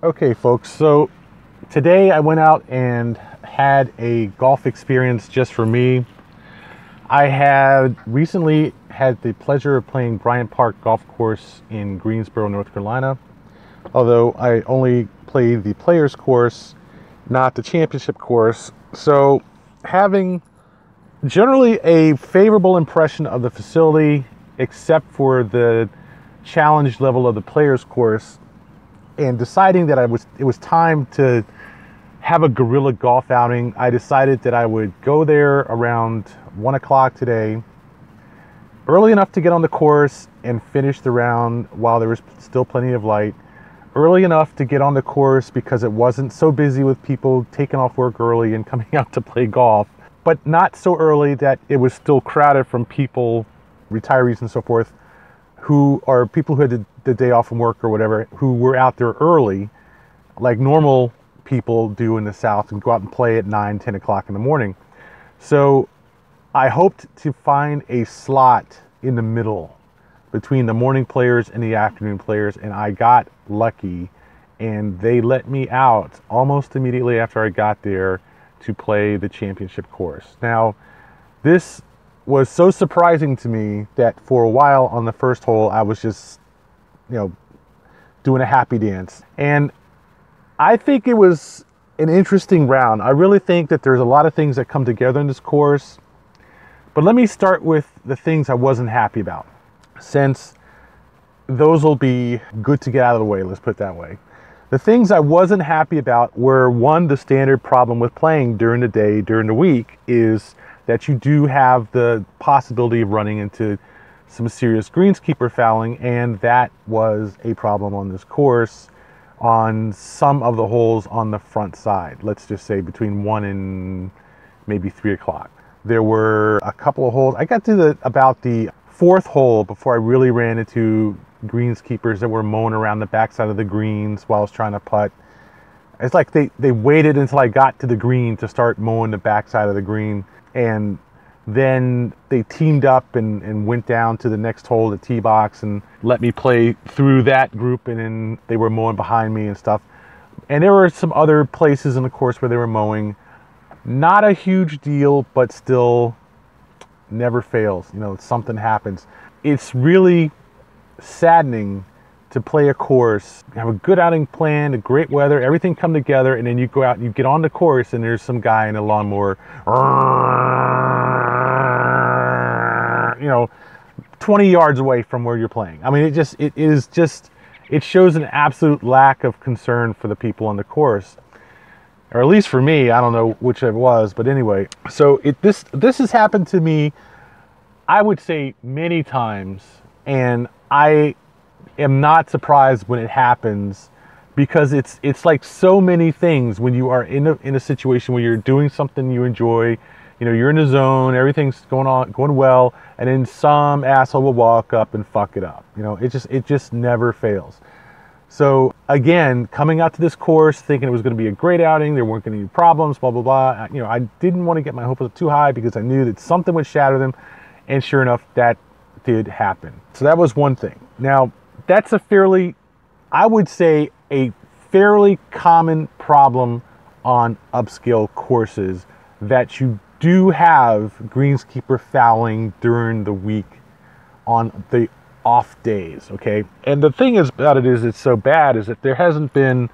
Okay, folks, so today I went out and had a golf experience just for me. I had recently had the pleasure of playing Bryan Park golf course in Greensboro, North Carolina, although I only played the players course, not the championship course. So having generally a favorable impression of the facility, except for the challenge level of the players course, and deciding that it was time to have a guerrilla golf outing, I decided that I would go there around 1 o'clock today, early enough to get on the course and finish the round while there was still plenty of light, early enough to get on the course because it wasn't so busy with people taking off work early and coming out to play golf, but not so early that it was still crowded from people, retirees and so forth, who are people who had the day off from work or whatever, who were out there early, like normal people do in the South, and go out and play at 9, 10 o'clock in the morning. So I hoped to find a slot in the middle between the morning players and the afternoon players, and I got lucky, and they let me out almost immediately after I got there to play the championship course. Now, this was so surprising to me that for a while on the first hole, I was just, doing a happy dance. And I think it was an interesting round. I really think that there's a lot of things that come together in this course. But let me start with the things I wasn't happy about, since those will be good to get out of the way, let's put it that way. The things I wasn't happy about were, one, the standard problem with playing during the day, during the week, is that you do have the possibility of running into some serious greenskeeper fouling, and that was a problem on this course on some of the holes on the front side. Let's just say between 1 and maybe 3 o'clock. There were a couple of holes. I got to about the fourth hole before I really ran into greenskeepers that were mowing around the backside of the greens while I was trying to putt. It's like they waited until I got to the green to start mowing the backside of the green. And then they teamed up and went down to the next hole, the tee box, and let me play through that group, and then they were mowing behind me and stuff. And there were some other places in the course where they were mowing. Not a huge deal, but still never fails. Something happens. It's really saddening to play a course, have a good outing plan, a great weather, everything come together, and then you go out and you get on the course and there's some guy in a lawnmower, 20 yards away from where you're playing. I mean, it shows an absolute lack of concern for the people on the course, or at least for me. I don't know which it was, but anyway. So this has happened to me, I would say, many times, and I am not surprised when it happens, because it's like so many things when you are in a situation where you're doing something you enjoy, you're in the zone, everything's going well, and then some asshole will walk up and fuck it up. It just never fails. So again, coming out to this course thinking it was going to be a great outing, there weren't going to be problems, blah blah blah. I didn't want to get my hopes up too high because I knew that something would shatter them, and sure enough, that did happen. So that was one thing. Now, that's I would say, a fairly common problem on upscale courses, that you do have greenskeeper fouling during the week on the off days, okay? And the thing about it is, it's so bad, is that there hasn't been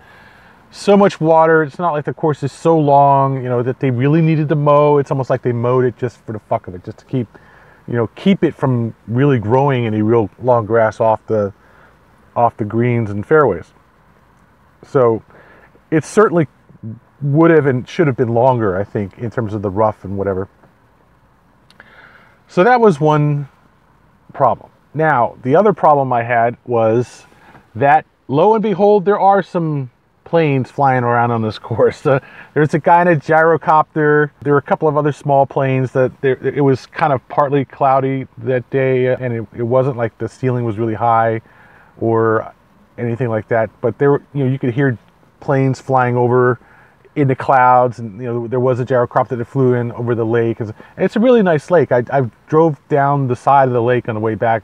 so much water. It's not like the course is so long, that they really needed to mow. It's almost like they mowed it just for the fuck of it, just to keep it from really growing any real long grass off the greens and fairways. So it certainly would have and should have been longer, I think, in terms of the rough and whatever. So that was one problem. Now, the other problem I had was that, lo and behold, there are some planes flying around on this course. There's a guy in a gyrocopter. There were a couple of other small planes. It was kind of partly cloudy that day, and it wasn't like the ceiling was really high or anything like that, but there were, you could hear planes flying over in the clouds, and there was a gyrocopter that flew in over the lake, and it's a really nice lake. I drove down the side of the lake on the way back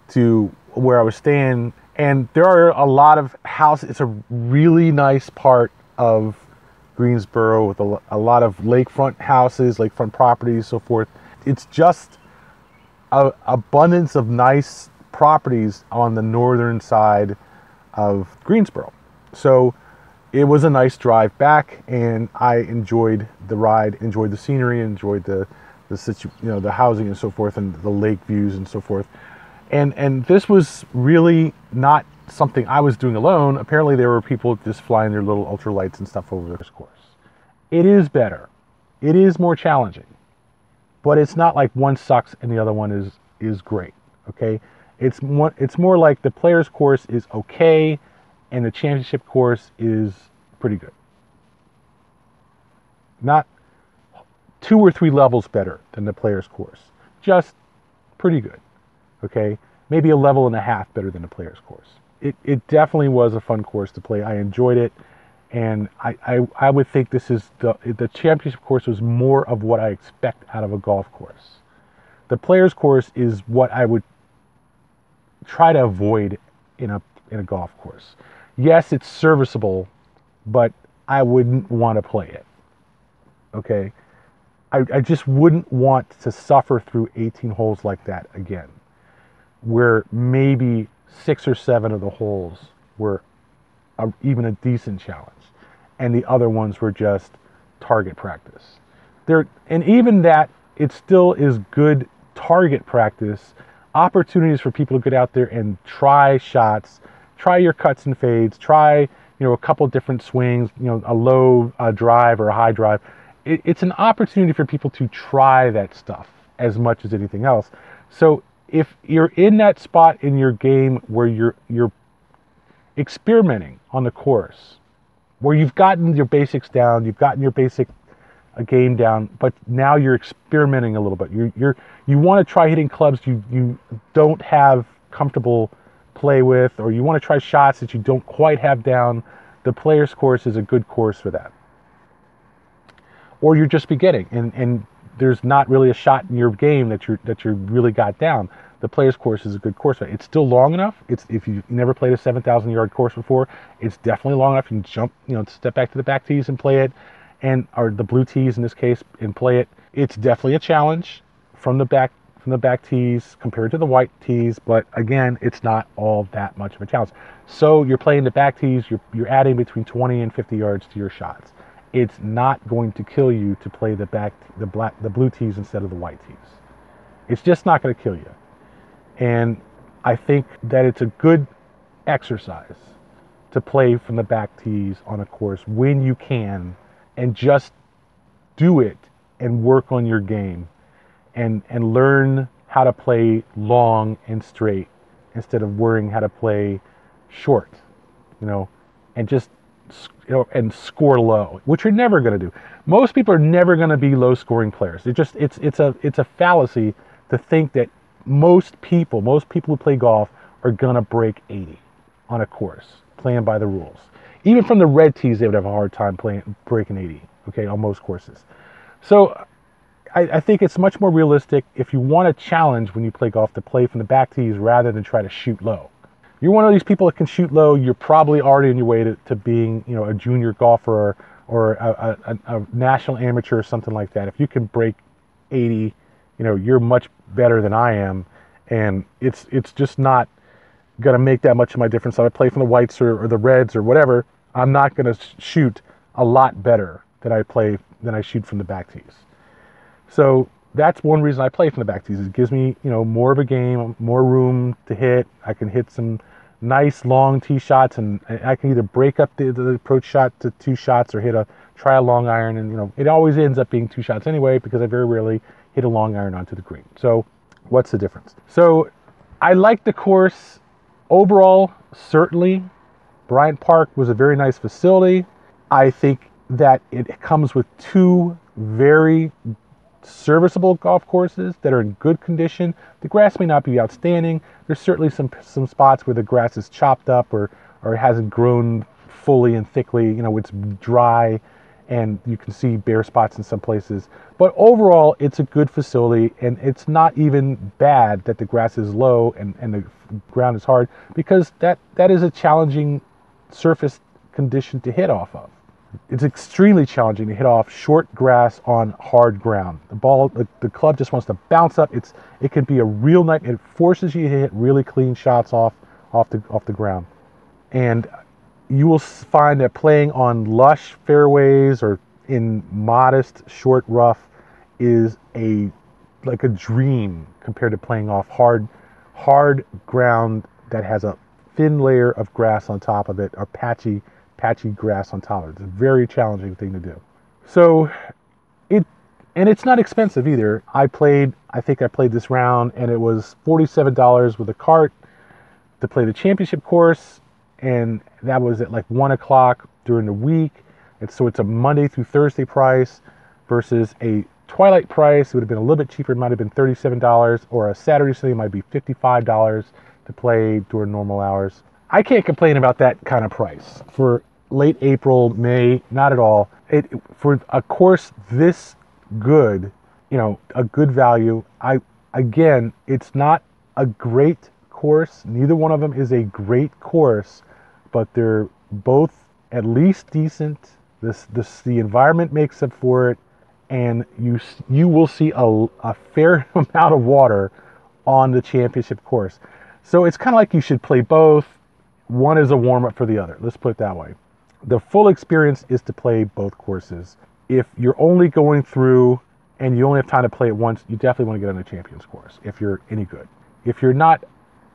to where I was staying, And there are a lot of houses. It's a really nice part of Greensboro with a lot of lakefront houses, lakefront properties, so forth. It's just an abundance of nice properties on the northern side of Greensboro. So it was a nice drive back, and I enjoyed the ride, enjoyed the scenery, enjoyed the housing and so forth, and the lake views and so forth. And this was really not something I was doing alone. Apparently there were people just flying their little ultralights and stuff over this course. It is better. It is more challenging. But it's not like one sucks and the other one is great. Okay? It's more like the player's course is okay and the championship course is pretty good. Not 2 or 3 levels better than the player's course. Just pretty good. Okay, maybe a level and a half better than the player's course. It definitely was a fun course to play. I enjoyed it, and I would think this is the championship course was more of what I expect out of a golf course. The player's course is what I would try to avoid in a golf course. Yes, it's serviceable, but I wouldn't want to play it. Okay, I just wouldn't want to suffer through 18 holes like that again, where maybe 6 or 7 of the holes were even a decent challenge, and the other ones were just target practice. And even that, it still is good target practice, opportunities for people to get out there and try shots, try your cuts and fades, try a couple different swings, a low drive or a high drive. It's an opportunity for people to try that stuff as much as anything else. So if you're in that spot in your game where you're experimenting on the course, where you've gotten your basics down, you've gotten your basic game down, but now you're experimenting a little bit. You want to try hitting clubs you don't have comfortable play with, or you want to try shots that you don't quite have down. The player's course is a good course for that. Or you're just beginning, and there's not really a shot in your game that you really got down. The player's course is a good course. It's still long enough. If you've never played a 7,000 yard course before, it's definitely long enough. You can jump, step back to the back tees and play it, or the blue tees in this case, and play it. It's definitely a challenge from the back tees compared to the white tees, but again, it's not all that much of a challenge. So you're playing the back tees. You're adding between 20 and 50 yards to your shots. It's not going to kill you to play the blue tees instead of the white tees. It's just not going to kill you. And I think that it's a good exercise to play from the back tees on a course when you can, and just do it and work on your game and learn how to play long and straight instead of worrying how to play short, and just and score low, which you're never going to do. Most people are never going to be low scoring players. It's a fallacy to think that most people who play golf are going to break 80 on a course playing by the rules. Even from the red tees, they would have a hard time breaking 80, okay, on most courses. So I think it's much more realistic, if you want a challenge when you play golf, to play from the back tees rather than try to shoot low. You're one of these people that can shoot low, you're probably already on your way to being, a junior golfer or a national amateur or something like that. If you can break 80, you're much better than I am, and it's just not going to make that much of my difference. So I play from the whites or the reds or whatever, I'm not going to shoot a lot better than I shoot from the back tees. So that's one reason I play from the back tees. It gives me, more of a game, more room to hit. I can hit some nice long tee shots, and I can either break up the approach shot to 2 shots or try a long iron, and it always ends up being 2 shots anyway, because I very rarely hit a long iron onto the green. So what's the difference? So I like the course overall. Certainly Bryan Park was a very nice facility. I think that it comes with 2 very serviceable golf courses that are in good condition. The grass may not be outstanding. There's certainly some spots where the grass is chopped up or it hasn't grown fully and thickly. It's dry and you can see bare spots in some places. But overall, it's a good facility, and it's not even bad that the grass is low and the ground is hard, because that is a challenging surface condition to hit off of. It's extremely challenging to hit off short grass on hard ground. The ball, the club just wants to bounce up. It can be a real night. It forces you to hit really clean shots off the ground. And you will find that playing on lush fairways or in modest short rough is like a dream compared to playing off hard ground that has a thin layer of grass on top of it, or patchy grass on top of it. It's a very challenging thing to do. So it's not expensive either. I think I played this round, and it was $47 with a cart to play the championship course, and that was at like 1 o'clock during the week. And so it's a Monday through Thursday price versus a twilight price. It would have been a little bit cheaper. It might have been $37, or a Saturday Sunday might be $55 to play during normal hours. I can't complain about that kind of price for late April, May, not at all. For a course this good, a good value. Again, it's not a great course. Neither one of them is a great course, but they're both at least decent. The environment makes up for it, and you will see a fair amount of water on the championship course. So it's kind of like you should play both. One is a warm-up for the other. Let's put it that way. The full experience is to play both courses. If you're only going through and you only have time to play it once, you definitely want to get on the Champions course if you're any good. If you're not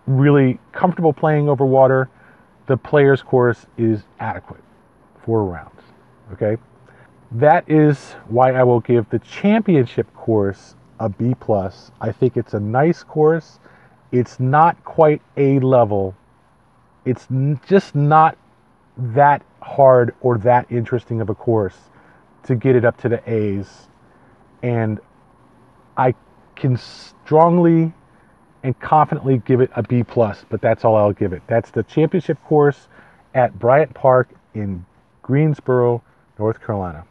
really comfortable playing over water, the Players course is adequate. 4 rounds. Okay? That is why I will give the Championship course a B+. I think it's a nice course. It's not quite A level. It's just not that hard or that interesting of a course to get it up to the A's. And I can strongly and confidently give it a B+, but that's all I'll give it. That's the Championship course at Bryan Park in Greensboro, North Carolina.